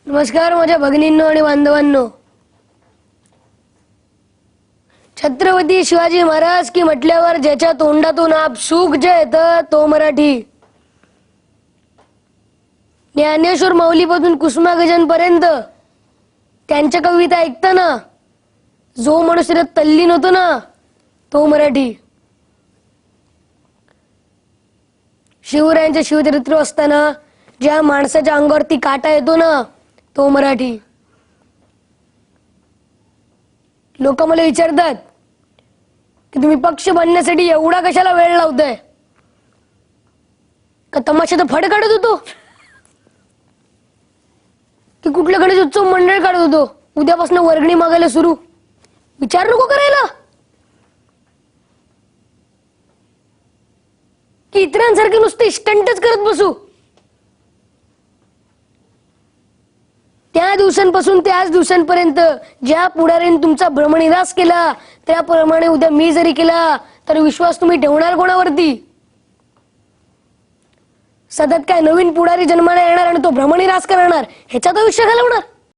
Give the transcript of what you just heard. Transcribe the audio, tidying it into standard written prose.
नमस्कार माझ्या भगिनींनो आणि बांधवांनो. छत्रपती शिवाजी महाराज की म्हटल्यावर ज्याच्या तोंडातून आपसूक जे येतं तो मराठी. ज्ञानेश्वर माऊलीपासून कुसुमाग्रजां पर्यंत त्यांच्या कविता ऐकताना जो माणूस त्यात तल्लीन होतो ना तो मराठी. शिवरायांचे शिवचरित्र असताना ज्या माणसाच्या अंगावरती काटा येतो ना तो मराठी. लोक मला विचारतात की तुम्ही पक्ष बांधण्यासाठी एवढा कशाला वेळ लावताय, का तमाशाचं फड काढत होतो की कुठलं गणेश उत्सव मंडळ काढत होतो, उद्यापासून वर्गणी मागायला सुरू. विचार नको करायला की इतरांसारखे नुसते स्टंटच करत बसू. त्या दिवसांपासून ते आज दिवसांपर्यंत ज्या पुढाऱ्यांनी तुमचा भ्रमनिरास केला त्याप्रमाणे उद्या मी जरी केला तर विश्वास तुम्ही ठेवणार कोणावरती? सतत काय नवीन पुढारी जन्माला येणार आणि तो भ्रमनिरास करणार ह्याच्यात आयुष्य घालवणार.